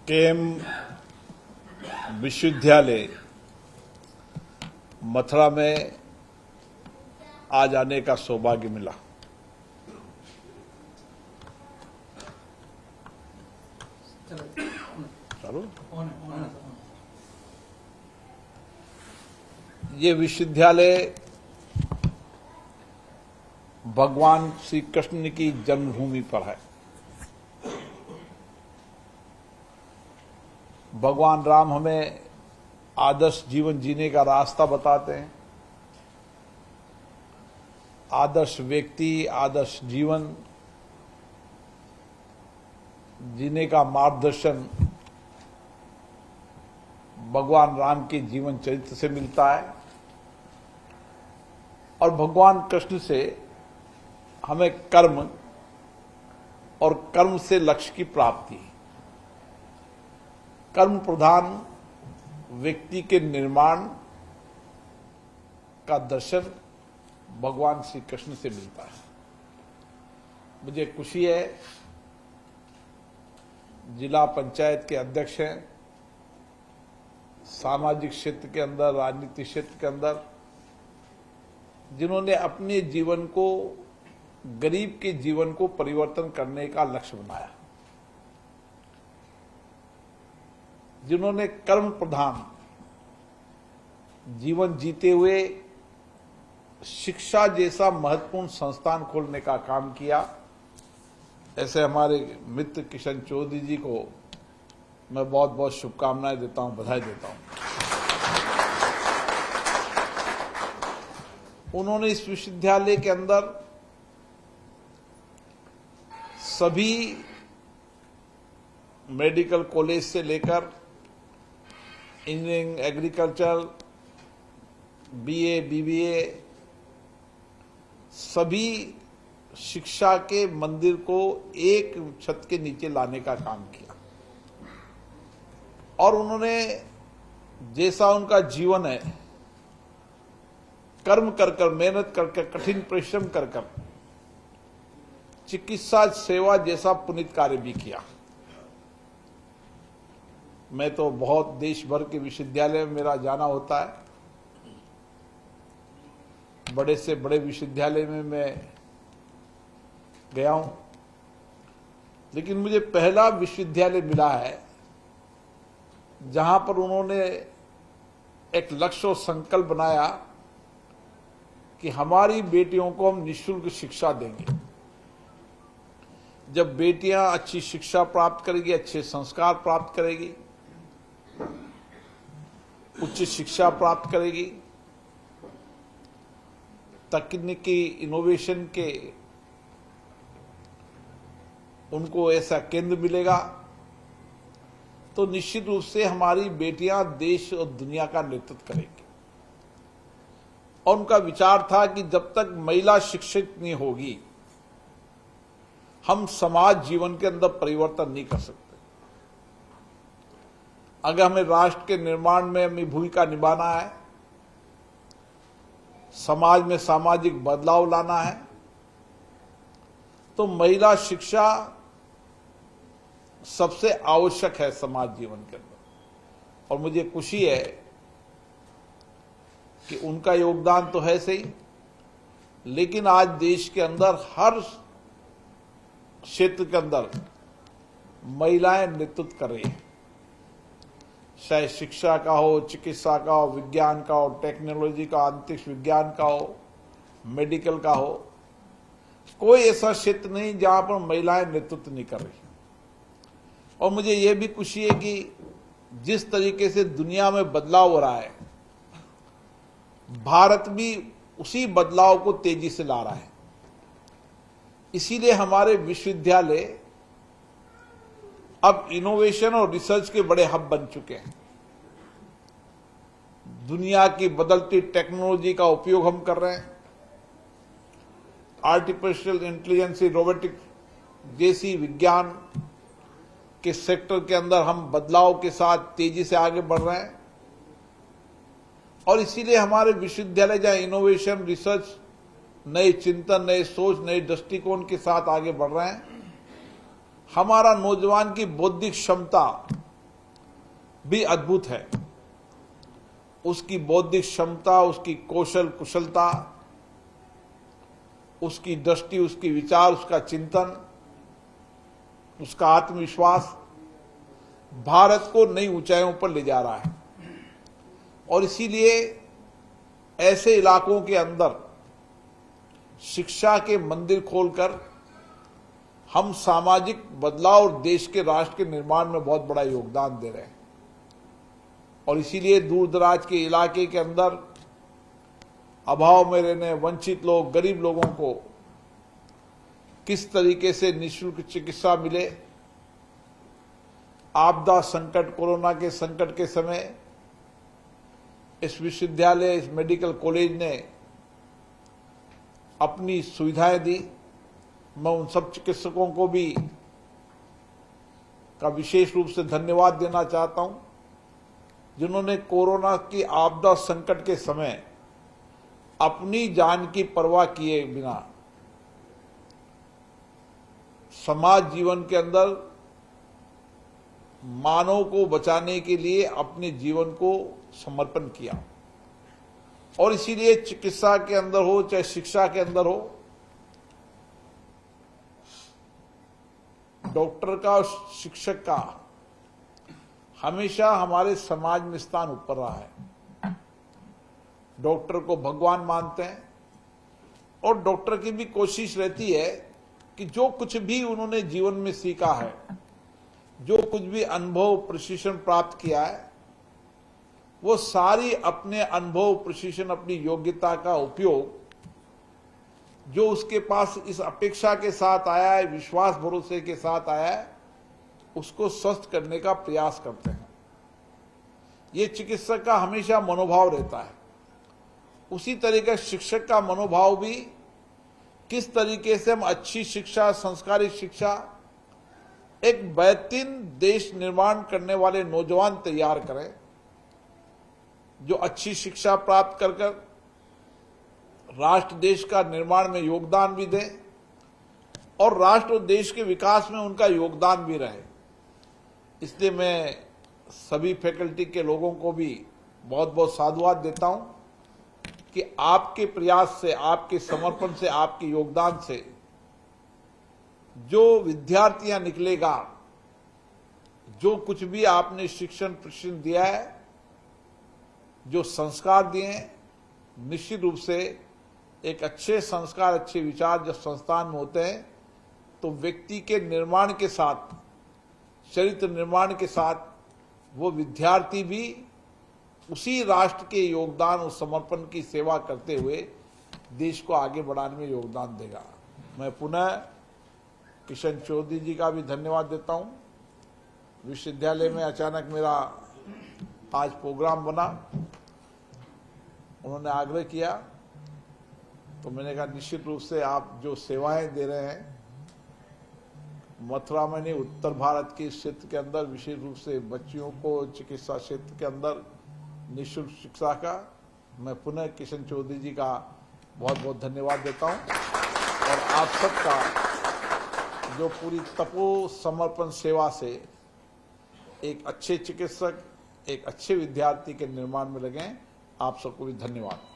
KM विश्वविद्यालय मथुरा में आज आने का सौभाग्य मिला। चलो, ये विश्वविद्यालय भगवान श्री कृष्ण की जन्मभूमि पर है। भगवान राम हमें आदर्श जीवन जीने का रास्ता बताते हैं। आदर्श व्यक्ति, आदर्श जीवन जीने का मार्गदर्शन भगवान राम के जीवन चरित्र से मिलता है और भगवान कृष्ण से हमें कर्म और कर्म से लक्ष्य की प्राप्ति, कर्म प्रधान व्यक्ति के निर्माण का दर्शन भगवान श्री कृष्ण से मिलता है। मुझे खुशी है, जिला पंचायत के अध्यक्ष हैं, सामाजिक क्षेत्र के अंदर, राजनीतिक क्षेत्र के अंदर, जिन्होंने अपने जीवन को, गरीब के जीवन को परिवर्तन करने का लक्ष्य बनाया, जिन्होंने कर्म प्रधान जीवन जीते हुए शिक्षा जैसा महत्वपूर्ण संस्थान खोलने का काम किया। ऐसे हमारे मित्र किशन चौधरी जी को मैं बहुत बहुत शुभकामनाएं देता हूं, बधाई देता हूं। उन्होंने इस विश्वविद्यालय के अंदर सभी मेडिकल कॉलेज से लेकर इंजीनियरिंग, एग्रीकल्चर, बीए, बीबीए, सभी शिक्षा के मंदिर को एक छत के नीचे लाने का काम किया। और उन्होंने, जैसा उनका जीवन है, कर्म कर कर, मेहनत कर कर, कठिन परिश्रम कर कर चिकित्सा सेवा जैसा पुनीत कार्य भी किया। मैं तो बहुत देश भर के विश्वविद्यालय में मेरा जाना होता है, बड़े से बड़े विश्वविद्यालय में मैं गया हूं, लेकिन मुझे पहला विश्वविद्यालय मिला है जहां पर उन्होंने एक लक्ष्य और संकल्प बनाया कि हमारी बेटियों को हम निःशुल्क शिक्षा देंगे। जब बेटियां अच्छी शिक्षा प्राप्त करेगी, अच्छे संस्कार प्राप्त करेगी, उच्च शिक्षा प्राप्त करेगी, तकनीकी इनोवेशन के उनको ऐसा केंद्र मिलेगा, तो निश्चित रूप से हमारी बेटियां देश और दुनिया का नेतृत्व करेंगी। और उनका विचार था कि जब तक महिला शिक्षित नहीं होगी, हम समाज जीवन के अंदर परिवर्तन नहीं कर सकते। अगर हमें राष्ट्र के निर्माण में अपनी भूमिका निभाना है, समाज में सामाजिक बदलाव लाना है, तो महिला शिक्षा सबसे आवश्यक है समाज जीवन के अंदर। और मुझे खुशी है कि उनका योगदान तो है सही, लेकिन आज देश के अंदर हर क्षेत्र के अंदर महिलाएं नेतृत्व कर रही हैं, चाहे शिक्षा का हो, चिकित्सा का हो, विज्ञान का हो, टेक्नोलॉजी का, अंतरिक्ष विज्ञान का हो, मेडिकल का हो। कोई ऐसा क्षेत्र नहीं जहां पर महिलाएं नेतृत्व नहीं कर रही। और मुझे यह भी खुशी है कि जिस तरीके से दुनिया में बदलाव हो रहा है, भारत भी उसी बदलाव को तेजी से ला रहा है। इसीलिए हमारे विश्वविद्यालय अब इनोवेशन और रिसर्च के बड़े हब बन चुके हैं। दुनिया की बदलती टेक्नोलॉजी का उपयोग हम कर रहे हैं। आर्टिफिशियल इंटेलिजेंस, रोबोटिक जैसी विज्ञान के सेक्टर के अंदर हम बदलाव के साथ तेजी से आगे बढ़ रहे हैं। और इसीलिए हमारे विश्वविद्यालय जहां इनोवेशन, रिसर्च, नए चिंतन, नए सोच, नए दृष्टिकोण के साथ आगे बढ़ रहे हैं, हमारा नौजवान की बौद्धिक क्षमता भी अद्भुत है। उसकी बौद्धिक क्षमता, उसकी कौशल कुशलता, उसकी दृष्टि, उसकी विचार, उसका चिंतन, उसका आत्मविश्वास भारत को नई ऊंचाइयों पर ले जा रहा है। और इसीलिए ऐसे इलाकों के अंदर शिक्षा के मंदिर खोलकर हम सामाजिक बदलाव और देश के राष्ट्र के निर्माण में बहुत बड़ा योगदान दे रहे हैं। और इसीलिए दूर दराज के इलाके के अंदर अभाव में रहने वंचित लोग, गरीब लोगों को किस तरीके से निःशुल्क चिकित्सा मिले, आपदा संकट, कोरोना के संकट के समय इस विश्वविद्यालय, इस मेडिकल कॉलेज ने अपनी सुविधाएं दी। मैं उन सब चिकित्सकों को भी का विशेष रूप से धन्यवाद देना चाहता हूं, जिन्होंने कोरोना की आपदा संकट के समय अपनी जान की परवाह किए बिना समाज जीवन के अंदर मानव को बचाने के लिए अपने जीवन को समर्पण किया। और इसीलिए चिकित्सा के अंदर हो चाहे शिक्षा के अंदर हो, डॉक्टर का और शिक्षक का हमेशा हमारे समाज में स्थान ऊपर रहा है। डॉक्टर को भगवान मानते हैं और डॉक्टर की भी कोशिश रहती है कि जो कुछ भी उन्होंने जीवन में सीखा है, जो कुछ भी अनुभव प्रशिक्षण प्राप्त किया है, वो सारी अपने अनुभव प्रशिक्षण, अपनी योग्यता का उपयोग जो उसके पास इस अपेक्षा के साथ आया है, विश्वास भरोसे के साथ आया है, उसको स्वस्थ करने का प्रयास करते हैं। ये चिकित्सक का हमेशा मनोभाव रहता है। उसी तरीके शिक्षक का मनोभाव भी, किस तरीके से हम अच्छी शिक्षा, संस्कारित शिक्षा, एक बेहतरीन देश निर्माण करने वाले नौजवान तैयार करें, जो अच्छी शिक्षा प्राप्त कर कर राष्ट्र देश का निर्माण में योगदान भी दें और राष्ट्र और देश के विकास में उनका योगदान भी रहे। इसलिए मैं सभी फैकल्टी के लोगों को भी बहुत बहुत साधुवाद देता हूं कि आपके प्रयास से, आपके समर्पण से, आपके योगदान से जो विद्यार्थियां निकलेगा, जो कुछ भी आपने शिक्षण प्रशिक्षण दिया है, जो संस्कार दिए हैं, निश्चित रूप से एक अच्छे संस्कार, अच्छे विचार जब संस्थान में होते हैं तो व्यक्ति के निर्माण के साथ, चरित्र निर्माण के साथ वो विद्यार्थी भी उसी राष्ट्र के योगदान और समर्पण की सेवा करते हुए देश को आगे बढ़ाने में योगदान देगा। मैं पुनः किशन चौधरी जी का भी धन्यवाद देता हूं। विश्वविद्यालय में अचानक मेरा आज प्रोग्राम बना, उन्होंने आग्रह किया तो मैंने कहा निश्चित रूप से आप जो सेवाएं दे रहे हैं मथुरा में नहीं, उत्तर भारत के क्षेत्र के अंदर, विशेष रूप से बच्चियों को चिकित्सा क्षेत्र के अंदर निःशुल्क शिक्षा का, मैं पुनः किशन चौधरी जी का बहुत बहुत धन्यवाद देता हूं। और आप सबका जो पूरी तपो समर्पण सेवा से एक अच्छे चिकित्सक, एक अच्छे विद्यार्थी के निर्माण में लगे, आप सबको भी धन्यवाद।